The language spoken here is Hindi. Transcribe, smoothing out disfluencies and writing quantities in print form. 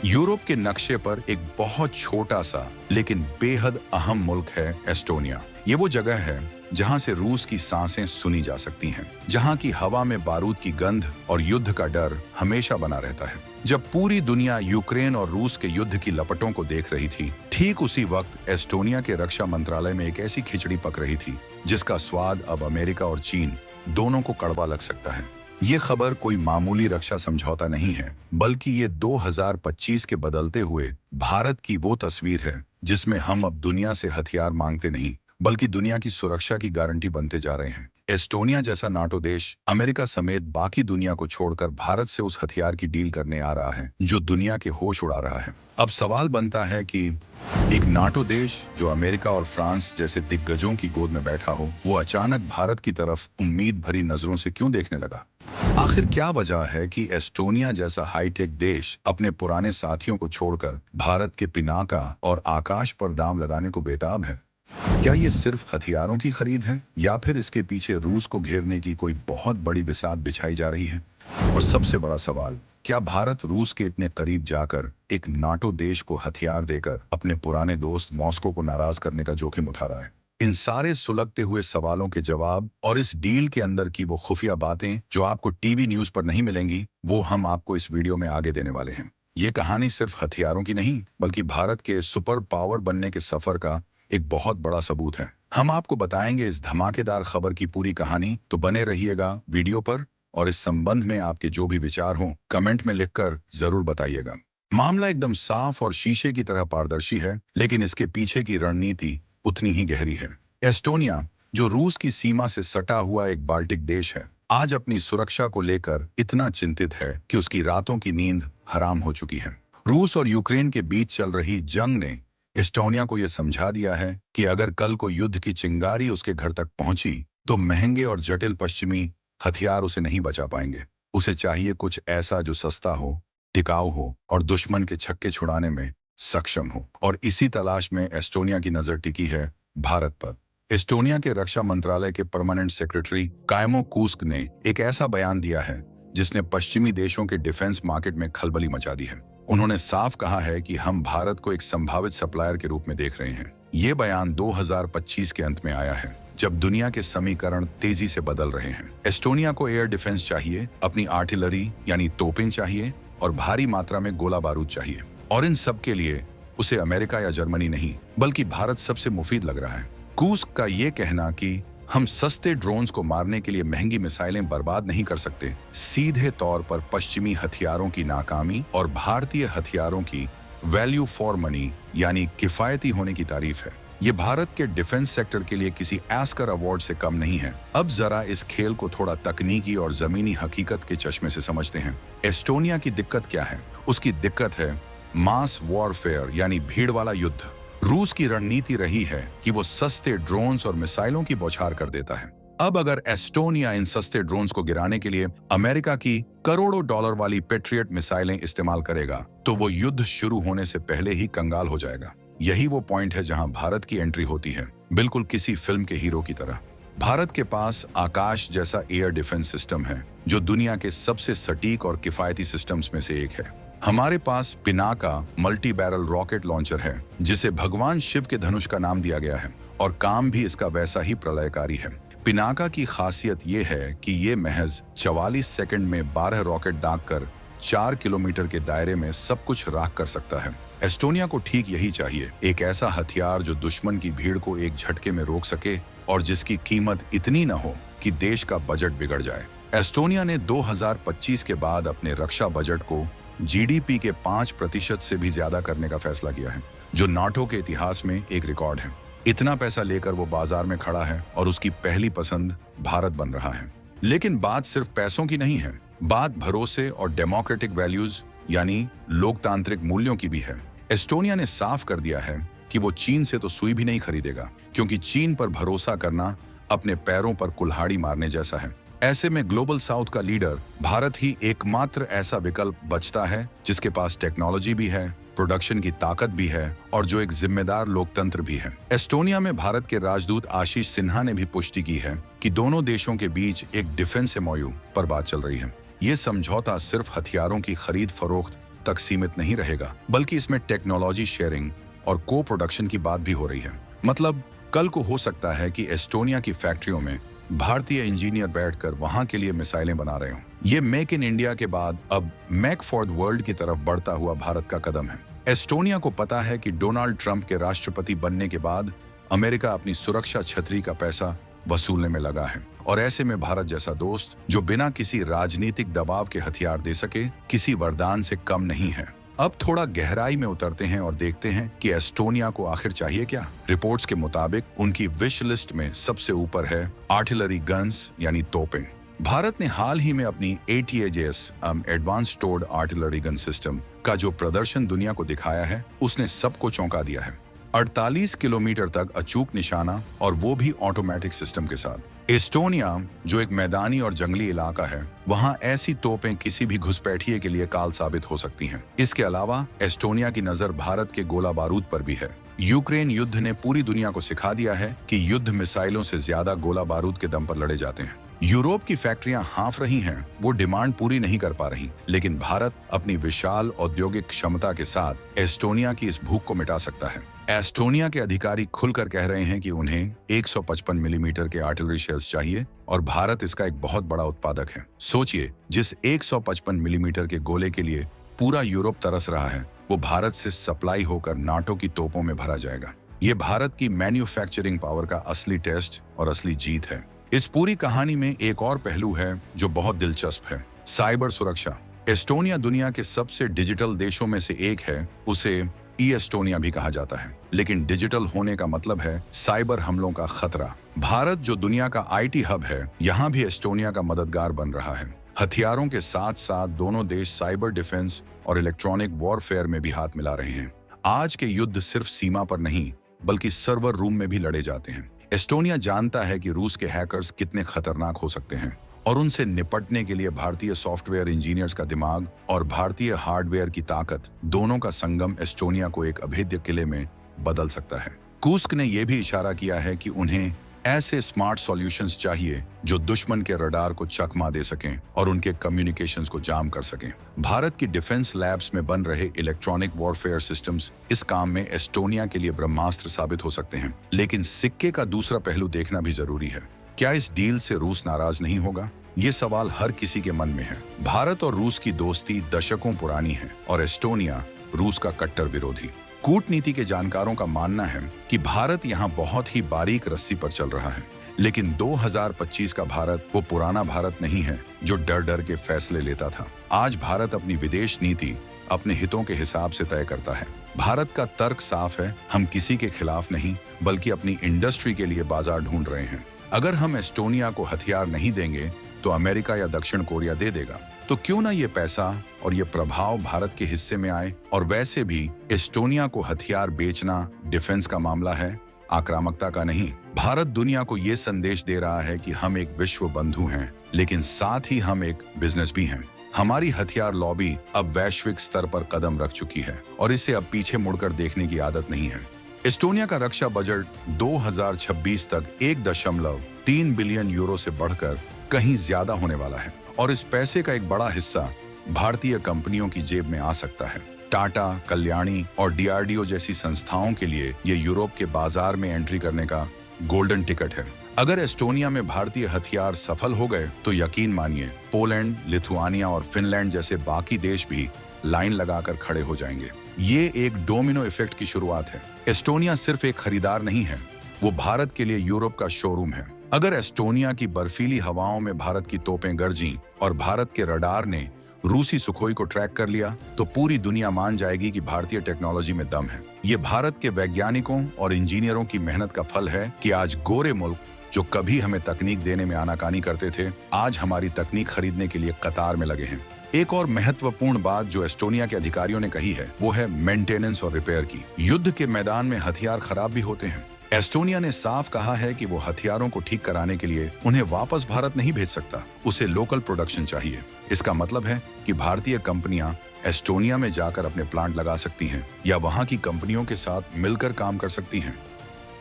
यूरोप के नक्शे पर एक बहुत छोटा सा लेकिन बेहद अहम मुल्क है एस्टोनिया। ये वो जगह है जहां से रूस की सांसें सुनी जा सकती हैं, जहां की हवा में बारूद की गंध और युद्ध का डर हमेशा बना रहता है। जब पूरी दुनिया यूक्रेन और रूस के युद्ध की लपटों को देख रही थी, ठीक उसी वक्त एस्टोनिया के रक्षा मंत्रालय में एक ऐसी खिचड़ी पक रही थी जिसका स्वाद अब अमेरिका और चीन दोनों को कड़वा लग सकता है। ये खबर कोई मामूली रक्षा समझौता नहीं है, बल्कि ये 2025 के बदलते हुए भारत की वो तस्वीर है जिसमें हम अब दुनिया से हथियार मांगते नहीं, बल्कि दुनिया की सुरक्षा की गारंटी बनते जा रहे हैं। एस्टोनिया जैसा नाटो देश अमेरिका समेत बाकी दुनिया को छोड़कर भारत से उस हथियार की डील करने आ रहा है जो दुनिया के होश उड़ा रहा है। अब सवाल बनता है कि एक नाटो देश जो अमेरिका और फ्रांस जैसे दिग्गजों की गोद में बैठा हो, वो अचानक भारत की तरफ उम्मीद भरी नजरों से क्यों देखने लगा? आखिर क्या वजह है कि एस्टोनिया जैसा हाईटेक देश अपने पुराने साथियों को छोड़कर भारत के पिनाका और आकाश पर दांव लगाने को बेताब है? क्या ये सिर्फ हथियारों की खरीद है या फिर इसके पीछे रूस को घेरने की कोई बहुत बड़ी बिसात बिछाई जा रही है? और सबसे बड़ा सवाल, क्या भारत रूस के इतने करीब जाकर एक नाटो देश को हथियार देकर अपने पुराने दोस्त मॉस्को को नाराज करने का जोखिम उठा रहा है? इन सारे सुलगते हुए सवालों के जवाब और इस डील के अंदर की वो खुफिया बातें जो आपको टीवी न्यूज पर नहीं मिलेंगी, वो हम आपको इस वीडियो में आगे देने वाले हैं। ये कहानी सिर्फ हथियारों की नहीं, बल्कि भारत के सुपर पावर बनने के सफर का एक बहुत बड़ा सबूत है। हम आपको बताएंगे इस धमाकेदार खबर की पूरी कहानी, तो बने रहिएगा वीडियो पर और इस संबंध में आपके जो भी विचार हों कमेंट में लिखकर जरूर बताइएगा। मामला एकदम साफ और शीशे की तरह पारदर्शी है, लेकिन इसके पीछे की रणनीति उतनी ही गहरी है। एस्टोनिया, जो रूस की सीमा से सटा हुआ एक बाल्टिक देश है, आज अपनी सुरक्षा को लेकर इतना चिंतित है कि उसकी रातों की नींद हराम हो चुकी है। रूस और यूक्रेन के बीच चल रही जंग ने एस्टोनिया को यह समझा दिया है कि अगर कल को युद्ध की चिंगारी उसके घर तक पहुंची तो महंगे और जटिल पश्चिमी हथियार उसे नहीं बचा पाएंगे। उसे चाहिए कुछ ऐसा जो सस्ता हो, टिकाऊ हो और दुश्मन के छक्के छुड़ाने में सक्षम हो। और इसी तलाश में एस्टोनिया की नजर टिकी है भारत पर। एस्टोनिया के रक्षा मंत्रालय के परमानेंट सेक्रेटरी कायमो कूस्क ने एक ऐसा बयान दिया है जिसने पश्चिमी देशों के डिफेंस मार्केट में खलबली मचा दी है। उन्होंने साफ कहा है कि हम भारत को एक संभावित सप्लायर के रूप में देख रहे हैं। ये बयान 2025 के अंत में आया है, जब दुनिया के समीकरण तेजी से बदल रहे हैं। एस्टोनिया को एयर डिफेंस चाहिए, अपनी आर्टिलरी यानी तोपें चाहिए और भारी मात्रा में गोला बारूद चाहिए। और इन सब के लिए उसे अमेरिका या जर्मनी नहीं, बल्कि भारत सबसे मुफीद लग रहा है। कूस्क का ये कहना कि हम सस्ते ड्रोन्स को मारने के लिए महंगी मिसाइलें बर्बाद नहीं कर सकते, सीधे तौर पर पश्चिमी हथियारों की नाकामी और भारतीय हथियारों की वैल्यू फॉर मनी यानी किफायती होने की तारीफ है। ये भारत के डिफेंस सेक्टर के लिए किसी एस्कर अवार्ड से कम नहीं है। अब जरा इस खेल को थोड़ा तकनीकी और जमीनी हकीकत के चश्मे से समझते हैं। एस्टोनिया की दिक्कत क्या है? उसकी दिक्कत है मास वॉरफेयर यानी भीड़ वाला युद्ध। रूस की रणनीति रही है कि वो सस्ते ड्रोन्स और मिसाइलों की बौछार कर देता है। अब अगर एस्टोनिया इन सस्ते ड्रोन्स को गिराने के लिए अमेरिका की करोड़ों डॉलर वाली पेट्रियट मिसाइलें इस्तेमाल करेगा, तो वो युद्ध शुरू होने से पहले ही कंगाल हो जाएगा। यही वो पॉइंट है जहां भारत की एंट्री होती है, बिल्कुल किसी फिल्म के हीरो की तरह। भारत के पास आकाश जैसा एयर डिफेंस सिस्टम है जो दुनिया के सबसे सटीक और किफायती सिस्टम्स में से एक है। हमारे पास Pinaka multi barrel rocket launcher है जिसे भगवान शिव के धनुष का नाम दिया गया है, और काम भी इसका वैसा ही प्रलयकारी है। पिनाका की खासियत ये है कि ये महज 44 सेकंड में 12 रॉकेट दागकर 4 किलोमीटर के दायरे में सब कुछ राख कर सकता है। एस्टोनिया को ठीक यही चाहिए, एक ऐसा हथियार जो दुश्मन की भीड़ को एक झटके में रोक सके और जिसकी कीमत इतनी न हो कि देश का बजट बिगड़ जाए। एस्टोनिया ने 2025 के बाद अपने रक्षा बजट को जीडीपी के 5% से भी ज्यादा करने का फैसला किया है, जो नाटो के इतिहास में एक रिकॉर्ड है। इतना पैसा लेकर वो बाजार में खड़ा है और उसकी पहली पसंद भारत बन रहा है। लेकिन बात सिर्फ पैसों की नहीं है, बात भरोसे और डेमोक्रेटिक वैल्यूज यानी लोकतांत्रिक मूल्यों की भी है। एस्टोनिया ने साफ कर दिया है कि वो चीन से तो सुई भी नहीं खरीदेगा, क्योंकि चीन पर भरोसा करना अपने पैरों पर कुल्हाड़ी मारने जैसा है। ऐसे में ग्लोबल साउथ का लीडर भारत ही एकमात्र ऐसा विकल्प बचता है जिसके पास टेक्नोलॉजी भी है, प्रोडक्शन की ताकत भी है और जो एक जिम्मेदार लोकतंत्र भी है। एस्टोनिया में भारत के राजदूत आशीष सिन्हा ने भी पुष्टि की है कि दोनों देशों के बीच एक डिफेंस एमओयू पर बात चल रही है। ये समझौता सिर्फ हथियारों की खरीद फरोख्त तक सीमित नहीं रहेगा, बल्कि इसमें टेक्नोलॉजी शेयरिंग और को प्रोडक्शन की बात भी हो रही है। मतलब कल को हो सकता है कि एस्टोनिया की फैक्ट्रियों में भारतीय इंजीनियर बैठकर वहां के लिए मिसाइलें बना रहे हों। ये मेक इन इंडिया के बाद अब मेक फॉर द वर्ल्ड की तरफ बढ़ता हुआ भारत का कदम है। एस्टोनिया को पता है कि डोनाल्ड ट्रंप के राष्ट्रपति बनने के बाद अमेरिका अपनी सुरक्षा छतरी का पैसा वसूलने में लगा है, और ऐसे में भारत जैसा दोस्त जो बिना किसी राजनीतिक दबाव के हथियार दे सके, किसी वरदान से कम नहीं है। अब थोड़ा गहराई में उतरते हैं और देखते हैं कि एस्टोनिया को आखिर चाहिए क्या। रिपोर्ट्स के मुताबिक उनकी विश लिस्ट में सबसे ऊपर है आर्टिलरी गन्स यानी तोपें। भारत ने हाल ही में अपनी ATAJS एडवांस टोर्ड आर्टिलरी गन सिस्टम का जो प्रदर्शन दुनिया को दिखाया है, उसने सबको चौंका दिया है। 48 किलोमीटर तक अचूक निशाना, और वो भी ऑटोमेटिक सिस्टम के साथ। एस्टोनिया जो एक मैदानी और जंगली इलाका है, वहां ऐसी तोपें किसी भी घुसपैठिए के लिए काल साबित हो सकती हैं। इसके अलावा एस्टोनिया की नजर भारत के गोला बारूद पर भी है। यूक्रेन युद्ध ने पूरी दुनिया को सिखा दिया है कि युद्ध मिसाइलों से ज्यादा गोला बारूद के दम पर लड़े जाते हैं। यूरोप की फैक्ट्रियां हाँफ रही हैं, वो डिमांड पूरी नहीं कर पा रही, लेकिन भारत अपनी विशाल औद्योगिक क्षमता के साथ एस्टोनिया की इस भूख को मिटा सकता है। एस्टोनिया के अधिकारी खुलकर कह रहे हैं कि उन्हें 155 मिलीमीटर के आर्टिलरी शेल्स चाहिए, और भारत इसका एक बहुत बड़ा उत्पादक है। सोचिए, जिस 155 मिलीमीटर के गोले के लिए पूरा यूरोप तरस रहा है, वो भारत से सप्लाई होकर नाटो की तोपों में भरा जाएगा। ये भारत की मैन्युफैक्चरिंग पावर का असली टेस्ट और असली जीत है। इस पूरी कहानी में एक और पहलू है जो बहुत दिलचस्प है, साइबर सुरक्षा। एस्टोनिया दुनिया के सबसे डिजिटल देशों में से एक है, उसे एस्टोनिया भी कहा जाता है, लेकिन डिजिटल होने का मतलब है साइबर हमलों का खतरा। भारत जो दुनिया का IT हब है, यहाँ भी एस्टोनिया का मददगार बन रहा है। हथियारों के साथ साथ दोनों देश साइबर डिफेंस और इलेक्ट्रॉनिक वॉरफेयर में भी हाथ मिला रहे हैं। आज के युद्ध सिर्फ सीमा पर नहीं, बल्कि सर्वर रूम में भी लड़े जाते हैं। एस्टोनिया जानता है कि रूस के हैकर्स कितने खतरनाक हो सकते हैं, और उनसे निपटने के लिए भारतीय सॉफ्टवेयर इंजीनियर्स का दिमाग और भारतीय हार्डवेयर की ताकत, दोनों का संगम एस्टोनिया को एक अभेद्य किले में बदल सकता है। कुस्क ने यह भी इशारा किया है कि उन्हें ऐसे स्मार्ट सॉल्यूशंस चाहिए जो दुश्मन के रडार को चकमा दे सकें और उनके कम्युनिकेशंस को जाम कर सकें। भारत की डिफेंस लैब्स में बन रहे इलेक्ट्रॉनिक वॉरफेयर सिस्टम्स इस काम में एस्टोनिया के लिए ब्रह्मास्त्र साबित हो सकते हैं। लेकिन सिक्के का दूसरा पहलू देखना भी जरूरी है। क्या इस डील से रूस नाराज नहीं होगा? ये सवाल हर किसी के मन में है। भारत और रूस की दोस्ती दशकों पुरानी है, और एस्टोनिया रूस का कट्टर विरोधी। कूटनीति के जानकारों का मानना है कि भारत यहाँ बहुत ही बारीक रस्सी पर चल रहा है, लेकिन 2025 का भारत वो पुराना भारत नहीं है जो डर डर के फैसले लेता था। आज भारत अपनी विदेश नीति अपने हितों के हिसाब से तय करता है। भारत का तर्क साफ है, हम किसी के खिलाफ नहीं, बल्कि अपनी इंडस्ट्री के लिए बाजार ढूंढ रहे हैं। अगर हम एस्टोनिया को हथियार नहीं देंगे तो अमेरिका या दक्षिण कोरिया दे देगा। तो क्यों ना ये पैसा और ये प्रभाव भारत के हिस्से में आए। और वैसे भी एस्टोनिया को हथियार बेचना डिफेंस का मामला है, आक्रामकता का नहीं। भारत दुनिया को ये संदेश दे रहा है कि हम एक विश्व बंधु हैं, लेकिन साथ ही हम एक बिजनेस भी हैं। हमारी हथियार लॉबी अब वैश्विक स्तर पर कदम रख चुकी है, और इसे अब पीछे मुड़कर देखने की आदत नहीं है। एस्टोनिया का रक्षा बजट 2026 तक 1.3 बिलियन यूरो से बढ़कर कहीं ज्यादा होने वाला है, और इस पैसे का एक बड़ा हिस्सा भारतीय कंपनियों की जेब में आ सकता है। टाटा, कल्याणी और DRDO जैसी संस्थाओं के लिए ये यूरोप के बाजार में एंट्री करने का गोल्डन टिकट है। अगर एस्टोनिया में भारतीय हथियार सफल हो गए तो यकीन मानिए पोलैंड, लिथुआनिया और फिनलैंड जैसे बाकी देश भी लाइन लगाकर खड़े हो जाएंगे। ये एक डोमिनो इफेक्ट की शुरुआत है। एस्टोनिया सिर्फ एक खरीदार नहीं है, वो भारत के लिए यूरोप का शोरूम है। अगर एस्टोनिया की बर्फीली हवाओं में भारत की तोपें गरजी और भारत के रडार ने रूसी सुखोई को ट्रैक कर लिया, तो पूरी दुनिया मान जाएगी कि भारतीय टेक्नोलॉजी में दम है। ये भारत के वैज्ञानिकों और इंजीनियरों की मेहनत का फल है कि आज गोरे मुल्क जो कभी हमें तकनीक देने में आनाकानी करते थे, आज हमारी तकनीक खरीदने के लिए कतार में लगे हैं। एक और महत्वपूर्ण बात जो एस्टोनिया के अधिकारियों ने कही है, वो है मेंटेनेंस और रिपेयर की। युद्ध के मैदान में हथियार खराब भी होते हैं। एस्टोनिया ने साफ कहा है कि वो हथियारों को ठीक कराने के लिए उन्हें वापस भारत नहीं भेज सकता, उसे लोकल प्रोडक्शन चाहिए। इसका मतलब है कि भारतीय कंपनियां एस्टोनिया में जाकर अपने प्लांट लगा सकती हैं या वहां की कंपनियों के साथ मिलकर काम कर सकती हैं।